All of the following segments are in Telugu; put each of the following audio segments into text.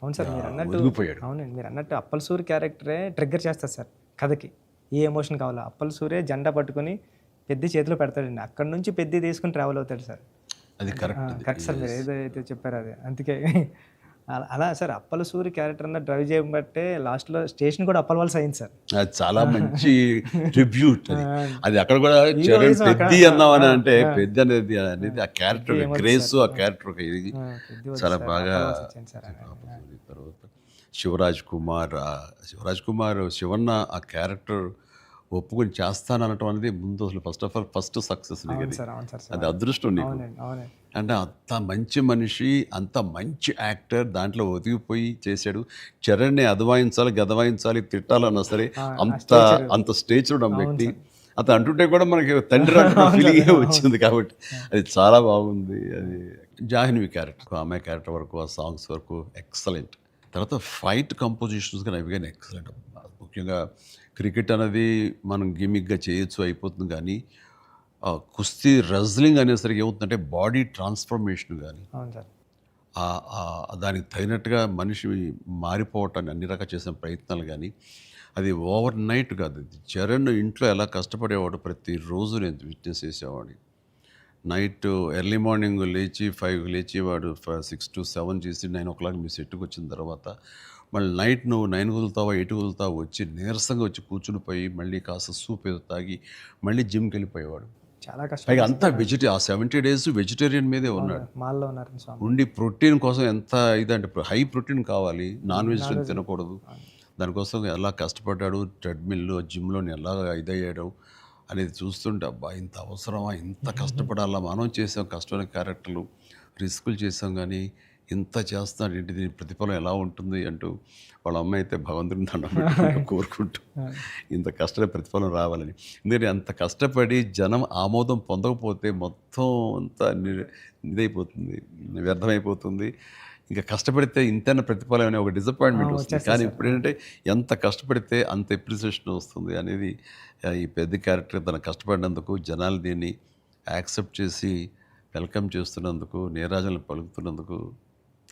అవును సార్ మీరన్నట్టు. ఒదిగిపోయాడు. అవునండి మీరన్నట్టు అప్పల్ సూరి క్యారెక్టరే ట్రిగ్గర్ చేస్తది సార్ కథకి. ఏ ఎమోషన్ కావాలో అప్పల్ సూరే జెండా పట్టుకొని పెద్ది చేతిలో పెడతాడండి. అక్కడి నుంచి పెద్ది తీసుకొని ట్రావెల్ అవుతాడు సార్. అది అంటే కరెక్ట్. కరెక్ట్ సార్ మీరు ఏదైతే చెప్పారో అది. అందుకే అలా సార్ అప్పల్ సూరి క్యారెక్టర్ అన్న డ్రైవ్ చేయబట్టే లాస్ట్‌లో స్టేషన్ కూడా అప్పల్ వాల్స్ అయింది సార్. అది చాలా మంచి ట్రిబ్యూట్ అది. అది అక్కడ కూడా చరణ్ హీరోయిజం అక్కడ పెద్ది అన్నామని అంటే పెద్ది అనేది ఆ క్యారెక్టర్ గ్రేస్, ఆ క్యారెక్టర్ ఇది పెద్ది వద్దు చాలా సార్ బాగా. అప్పల్ వాల్స్ వచ్చింది సార్ అని. తర్వాత శివరాజ్ కుమార్, శివన్న ఆ క్యారెక్టర్ ఒప్పుకొని చేస్తాననటం అనేది ముందు అసలు ఫస్ట్ సక్సెస్ నీకు అవును అది. సార్ అవును సార్. అది అదృష్టం నీకు. అవునండి అవునండి. అంటే అంత మంచి మనిషి, అంత మంచి యాక్టర్ దాంట్లో ఒదిగిపోయి చేశాడు. చరణ్ని అదవాయించాలి, గదవాయించాలి, తిట్టాలన్నా సరే అంత అంత స్టేచర్ ఉన్న వ్యక్తి. అతను అంటుంటే కూడా మనకి తండ్రి అంటున్న ఫీలింగే వచ్చింది కాబట్టి అది చాలా బాగుంది. అది జాహ్నవి క్యారెక్టర్, ఆమె క్యారెక్టర్ వరకు, ఆ సాంగ్స్ వరకు ఎక్సలెంట్. తర్వాత ఫైట్ కంపోజిషన్స్ కానీ అవి కానీ ఎక్సలెంట్. ముఖ్యంగా క్రికెట్ అనేది మనం గిమిక్గా చేయొచ్చు అయిపోతుంది కానీ కుస్తీ రెజ్లింగ్ అనేసరికి ఏమవుతుందంటే బాడీ ట్రాన్స్ఫర్మేషన్ కానీ అవును సార్. దానికి తగినట్టుగా మనిషి మారిపోవటాన్ని అన్ని రకాల చేసిన ప్రయత్నాలు కానీ అది ఓవర్ నైట్ కాదు. అది చరణ్ ఇంట్లో ఎలా కష్టపడేవాడు ప్రతిరోజు నేను విట్నెస్ చేసేవాడిని. నైట్ ఎర్లీ మార్నింగ్ లేచి 5కి లేచి వాడు 6 to 7 చేసి 9 o'clock మీ సెట్కి వచ్చిన తర్వాత మళ్ళీ నైట్ నువ్వు 9 వదులుతావా 8 వదులుతావా వచ్చి నీరసంగా వచ్చి కూర్చుని పోయి మళ్ళీ కాస్త సూప్ ఏదో తాగి మళ్ళీ జిమ్కి వెళ్ళిపోయేవాడు. చాలా కష్టం. పైగా అంతా ఆ 70 days వెజిటేరియన్ మీదే ఉన్నాడు. మాల్లో ఉన్నారు స్వామి. ఉండి ప్రోటీన్ కోసం ఎంత ఇదంటే హై ప్రోటీన్ కావాలి, నాన్ వెజిటేరియన్ తినకూడదు. దానికోసం ఎలా కష్టపడ్డాడు, ట్రెడ్మిల్ జిమ్లో ఎలా ఇదయ్యాడు అనేది చూస్తుంటే అబ్బా ఇంత అవసరమా, ఇంత కష్టపడాలా, మనం చేసాం కష్టమైన క్యారెక్టర్లు, రిస్కులు చేసాం కానీ ఇంత చేస్తున్నాడు ఏంటి, దీని ప్రతిఫలం ఎలా ఉంటుంది అంటూ వాళ్ళ అమ్మాయి అయితే భగవంతుని దండం పెట్టుకుంటూ కోరుకుంటూ ఇంత కష్టమైన ప్రతిఫలం రావాలని. ఎందుకంటే అంత కష్టపడి జనం ఆమోదం పొందకపోతే మొత్తం అంతా ఇదైపోతుంది, వ్యర్థమైపోతుంది. ఇంకా కష్టపడితే ఇంతైనా ప్రతిఫలం అనే ఒక డిసప్పాయింట్మెంట్ వస్తుంది. కానీ ఇప్పుడు ఏంటంటే ఎంత కష్టపడితే అంత ఎప్రిసియేషన్ వస్తుంది అనేది ఈ పెద్ద క్యారెక్టర్ తన కష్టపడినందుకు జనాలు దీన్ని యాక్సెప్ట్ చేసి వెల్కమ్ చేస్తున్నందుకు, నీరాజనలు పలుకుతున్నందుకు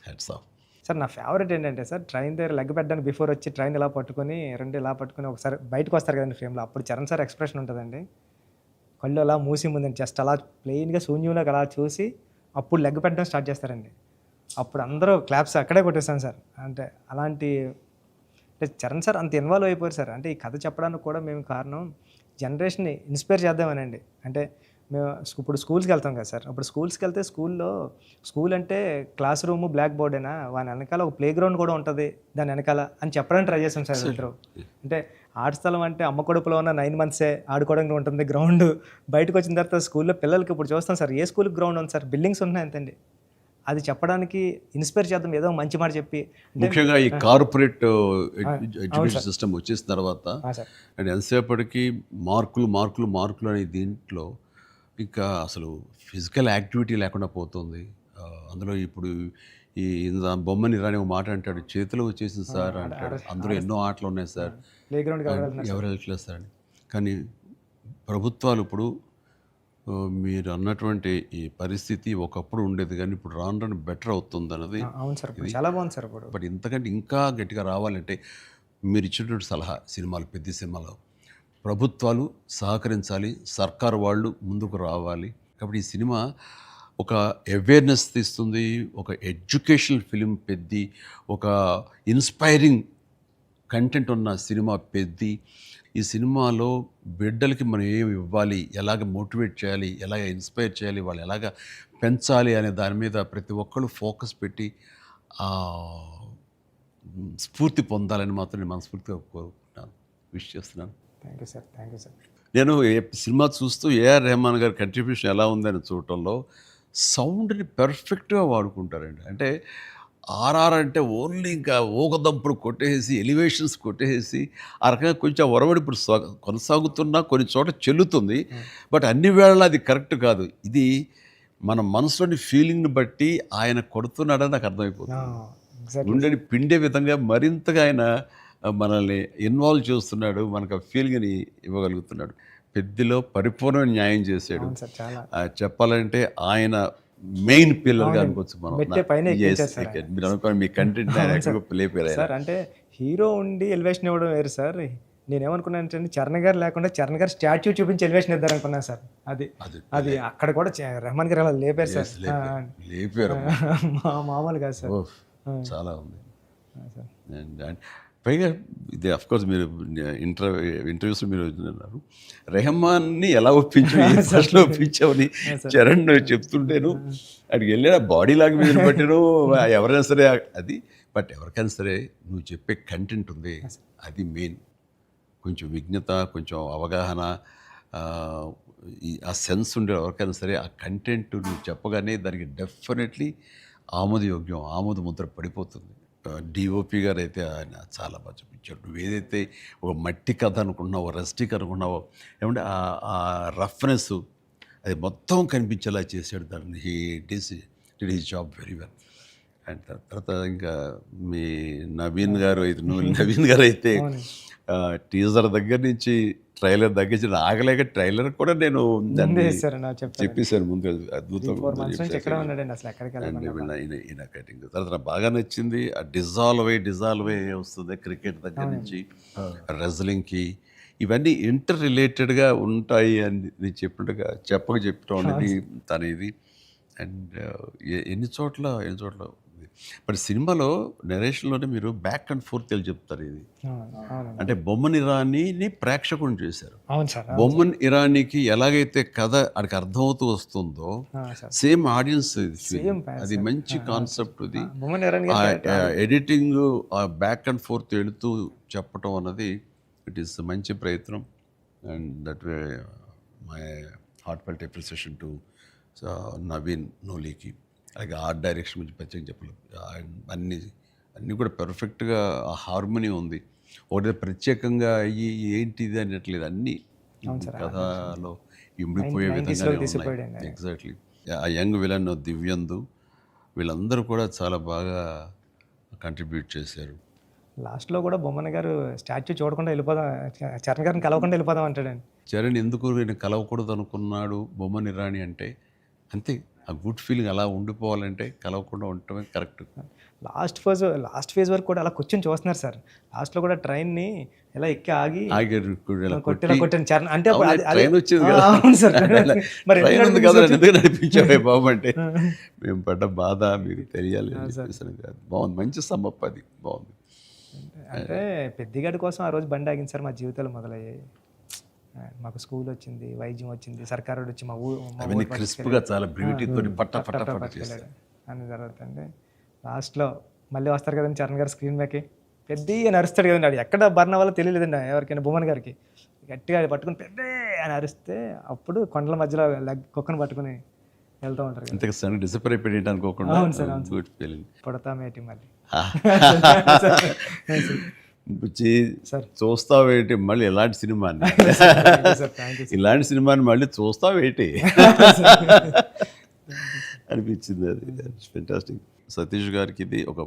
హ్యాట్స్ ఆఫ్. సార్ నా ఫేవరెట్ ఏంటంటే సార్ ట్రైన్ దగ్గర లెగ్ పెట్టడానికి బిఫోర్ వచ్చి ట్రైన్ ఇలా పట్టుకొని రెండు ఇలా పట్టుకొని ఒకసారి బయటకు వస్తారు కదండి ఫ్రేమ్లో. అప్పుడు చరణ్ సార్ ఎక్స్ప్రెషన్ ఉంటుందండి, కళ్ళు అలా మూసి ముందండి జస్ట్ అలా ప్లెయిన్గా శూన్యంలోకి అలా చూసి అప్పుడు లెగ్ పెట్టడం స్టార్ట్ చేస్తారండి. అప్పుడు అందరూ క్లాప్స్ అక్కడే కొట్టేస్తాను సార్. అంటే అలాంటి అంటే చరణ్ సార్ అంత ఇన్వాల్వ్ అయిపోయారు సార్. అంటే ఈ కథ చెప్పడానికి కూడా మేము కారణం జనరేషన్ని ఇన్స్పైర్ చేద్దామనండి. అంటే మేము ఇప్పుడు స్కూల్స్కి వెళ్తాం కదా సార్. అప్పుడు స్కూల్స్కి వెళ్తే స్కూల్ అంటే క్లాస్ రూమ్ బ్లాక్ బోర్డేనా, వాని వెనకాల ఒక ప్లే గ్రౌండ్ కూడా ఉంటుంది దాని వెనకాల అని చెప్పడానికి ట్రై చేస్తాం సార్ ఇద్దరు. అంటే ఆట స్థలం అంటే అమ్మ కడుపులో ఉన్న 9 months ఆడుకోవడానికి ఉంటుంది గ్రౌండ్. బయటకు వచ్చిన తర్వాత స్కూల్లో పిల్లలకి ఇప్పుడు చూస్తాం సార్, ఏ స్కూల్కి గ్రౌండ్ ఉంది సార్, బిల్డింగ్స్ ఉన్నాయి అంతండి. అది చెప్పడానికి ఇన్స్పైర్ చేద్దాం, ఏదో మంచి మాట చెప్పి. ముఖ్యంగా ఈ కార్పొరేట్ ఎడ్యుకేషన్ సిస్టమ్ వచ్చేసిన తర్వాత అండ్ ఎంతసేపటికి మార్కులు అనే దీంట్లో ఇంకా అసలు ఫిజికల్ యాక్టివిటీ లేకుండా పోతుంది. అందులో ఇప్పుడు ఈ బొమ్మని రాని ఒక మాట అంటాడు, చేతిలో వచ్చేసింది సార్ అంటాడు. అందులో ఎన్నో ఆటలు ఉన్నాయి సార్, ప్లే గ్రౌండ్ ఎవరు వెళ్ళట్లేదు సార్ అని. కానీ ప్రభుత్వాలు ఇప్పుడు మీరు అన్నటువంటి ఈ పరిస్థితి ఒకప్పుడు ఉండేది కానీ ఇప్పుడు రాను బెటర్ అవుతుంది అన్నది. అవును సార్, చాలా బాగుంది సార్. ఇప్పుడు బట్ ఇంతకంటే ఇంకా గట్టిగా రావాలంటే మీరు ఇచ్చినటువంటి సలహా, సినిమాలు పెద్ద సినిమాలో ప్రభుత్వాలు సహకరించాలి, సర్కారు వాళ్ళు ముందుకు రావాలి. కాబట్టి ఈ సినిమా ఒక అవేర్నెస్ తీస్తుంది, ఒక ఎడ్యుకేషనల్ ఫిలిం పెద్ది, ఒక ఇన్స్పైరింగ్ కంటెంట్ ఉన్న సినిమా పెద్ది. ఈ సినిమాలో బిడ్డలకి మనం ఏమి ఇవ్వాలి, ఎలాగ మోటివేట్ చేయాలి, ఎలాగ ఇన్స్పైర్ చేయాలి, వాళ్ళు ఎలాగ పెంచాలి అనే దాని మీద ప్రతి ఒక్కళ్ళు ఫోకస్ పెట్టి స్ఫూర్తి పొందాలని మాత్రం నేను మనస్ఫూర్తిగా కోరుకుంటున్నాను, విష్ చేస్తున్నాను. Thank you sir, thank you sir. నేను సినిమా చూస్తూ ఏఆర్ రెహమాన్ గారి కంట్రిబ్యూషన్ ఎలా ఉందని చూడటంలో సౌండ్ని పెర్ఫెక్ట్గా వాడుకుంటారండి. అంటే ఆర్ఆర్ అంటే ఓన్లీ ఇంకా ఊకదంపుడు కొట్టేసి ఎలివేషన్స్ కొట్టేసి ఆ రకంగా కొంచెం ఒరవడి ఇప్పుడు కొనసాగుతున్నా కొన్ని చోట చెల్లుతుంది. బట్ అన్ని వేళలా అది కరెక్ట్ కాదు. ఇది మన మనసులోని ఫీలింగ్ని బట్టి ఆయన కొడుతున్నాడని నాకు అర్థమైపోతుంది. గుండెని పిండే విధంగా మరింతగా ఆయన మనల్ని ఇన్వాల్వ్ చేస్తున్నాడు, మనకు ఆ ఫీలింగ్ని ఇవ్వగలుగుతున్నాడు. పెద్దిలో పరిపూర్ణ న్యాయం చేశాడు. చెప్పాలంటే ఆయన మెయిన్ పిల్లర్గా అనుకోవచ్చు మనం. మెట్టే పైన Yes, ఎక్కించారు సార్ okay. మీరు అనుకోండి మీ కంటెంట్ లేపారు ఆయన. సార్ అంటే హీరో ఉండి ఎలివేషన్ ఇవ్వడం వేరు సార్. నేనేమనుకున్నాను అంటే చరణ్ గారు లేకుండా చరణ్ గారు స్టాచ్యూ చూపించి ఎలివేషన్ ఇద్దారు అనుకున్నాను సార్. అది అది అది అక్కడ కూడా రెహమాన్ గారు అలా లేపారు సార్. లేపారు. మామూలు కాదు సార్. ఓహ్, చాలా ఉంది. సార్ And పైగా ఇది అఫ్ కోర్స్ మీరు ఇంటర్వ్యూస్ మీరు అన్నారు రెహమాన్ని ఎలా ఫస్ట్లో ఒప్పించామని చరణ్ చెప్తుంటేను అక్కడికి వెళ్ళి బాడీ లాంగ్వేజ్ బట్టిను ఎవరైనా సరే అది, బట్ ఎవరికైనా సరే నువ్వు చెప్పే కంటెంట్ ఉంది అది మెయిన్. కొంచెం విజ్ఞత, కొంచెం అవగాహన, ఆ సెన్స్ ఉండే ఎవరికైనా సరే ఆ కంటెంట్ నువ్వు చెప్పగానే దానికి డెఫినెట్లీ ఆమోదయోగ్యం, ఆమోద ముద్ర పడిపోతుంది. డిఓపి గారు అయితే ఆయన చాలా బాగా చూపించాడు. నువ్వు ఏదైతే ఒక మట్టి కథ అనుకున్నావో, రస్టిక్ అనుకున్నావో, ఏమంటే ఆ రఫ్నెస్ అది మొత్తం కనిపించేలా చేశాడు. దాన్ని did his job very well. And తర్వాత ఇంకా మీ నవీన్ గారు అయితే టీజర్ దగ్గర నుంచి ట్రైలర్ దగ్గర నుంచి ఆగలేక ట్రైలర్ కూడా నేను చెప్పేశాను ముందు. అద్భుతంగా ఈయన కటింగ్. తర్వాత నాకు బాగా నచ్చింది ఆ డిజాల్వ్ అయ్యి వస్తుంది క్రికెట్ దగ్గర నుంచి రెజ్లింగ్కి. ఇవన్నీ ఇంటర్ రిలేటెడ్గా ఉంటాయి అని నేను చెప్పినట్టుగా చెప్పడం అనేది తన ఇది. అండ్ ఎన్ని చోట్ల బట్ సినిమాలో నెరేషన్లోనే మీరు బ్యాక్ అండ్ ఫోర్త్ వెళ్ళి చెప్తారు. ఇది అంటే బొమ్మన్ ఇరానీని ప్రేక్షకుని చేశారు. బొమ్మన్ ఇరానీకి ఎలాగైతే కథ అక్కడికి అర్థమవుతూ వస్తుందో సేమ్ ఆడియన్స్ అది మంచి కాన్సెప్ట్. ఇది ఎడిటింగ్ బ్యాక్ అండ్ ఫోర్త్ వెళుతూ చెప్పటం అన్నది ఇట్ ఈస్ మంచి ప్రయత్నం. And that way my heartfelt appreciation to Naveen నోలీకి. అలాగే ఆర్ట్ డైరెక్షన్ గురించి ప్రత్యేకంగా చెప్పలేదు. అన్నీ కూడా పర్ఫెక్ట్గా ఆ హార్మోనీ ఉంది. ఒకటి ప్రత్యేకంగా అయ్యి ఏంటిది అనట్లేదు, అన్నీ కథలో ఇమిడిపోయే విధంగానే ఉన్నాయి. ఎగ్జాక్ట్లీ. ఆ యంగ్ విలన్ దివ్యందు వీళ్ళందరూ కూడా చాలా బాగా కంట్రిబ్యూట్ చేశారు. లాస్ట్లో కూడా బొమ్మన్ గారు స్టాచ్యూ చూడకుండా వెళ్ళిపోదాం, చరణ్ గారిని కలవకుండా వెళ్ళిపోదాం అంటాడండి. చరణ్ ఎందుకు నేను కలవకూడదు అనుకున్నాడు బొమ్మన్ ఇరానీ అంటే అంతే. ఆ గుడ్ ఫీలింగ్ అలా ఉండిపోవాలంటే కలవకుండా ఉండటమే కరెక్ట్. లాస్ట్ ఫేజ్ వరకు కూడా అలా కూర్చొని చూస్తున్నారు సార్. లాస్ట్లో కూడా ట్రైన్ని ఎలా ఎక్కి ఆగి కొట్టాను చరణ్ అంటే ట్రైన్ వచ్చింది ఎందుకు నడిపించావే బాబు అంటే మేము పడ్డ బాధ మీకు తెలియాలి అని చెప్పేసాను. బాగుంది, మంచి సమ్మప్, అది బాగుంది. అంటే పెద్దిగాడి కోసం ఆ రోజు బండి ఆగింది సార్. మా జీవితాలు మొదలయ్యాయి. మాకు స్కూల్ వచ్చింది, వైద్యం వచ్చింది, సర్కారు వచ్చి మా ఊరు క్రిస్ప్గా చాలా బ్యూటీతో అని జరుగుతుంది. లాస్ట్లో మళ్ళీ వస్తారు కదండి చరణ్ గారు స్క్రీన్ మీదకి, పెద్ద నరుస్తాడు కదండి. అది ఎక్కడ బర్ణ వల్ల తెలియలేదండి ఎవరికైనా. బొమ్మన్ గారికి గట్టిగా పట్టుకుని పెద్ద అని అరిస్తే అప్పుడు కొండల మధ్యలో కుక్కను పట్టుకుని వెళ్తూ ఉంటారు. డిసప్పర్ అయిపోయింది అనుకోకుండా. అవును సార్, పుడతామేటి మళ్ళీ చూస్తావేటి మళ్ళీ ఇలాంటి సినిమాని ఇలాంటి సినిమాని మళ్ళీ చూస్తావేటి అనిపించింది. అది ఫెంటాస్టిక్. సతీష్ గారికి ఇది ఒక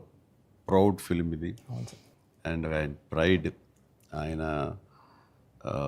ప్రౌడ్ ఫిల్మ్ ఇది. అండ్ ఆయన ప్రైడ్, ఆయన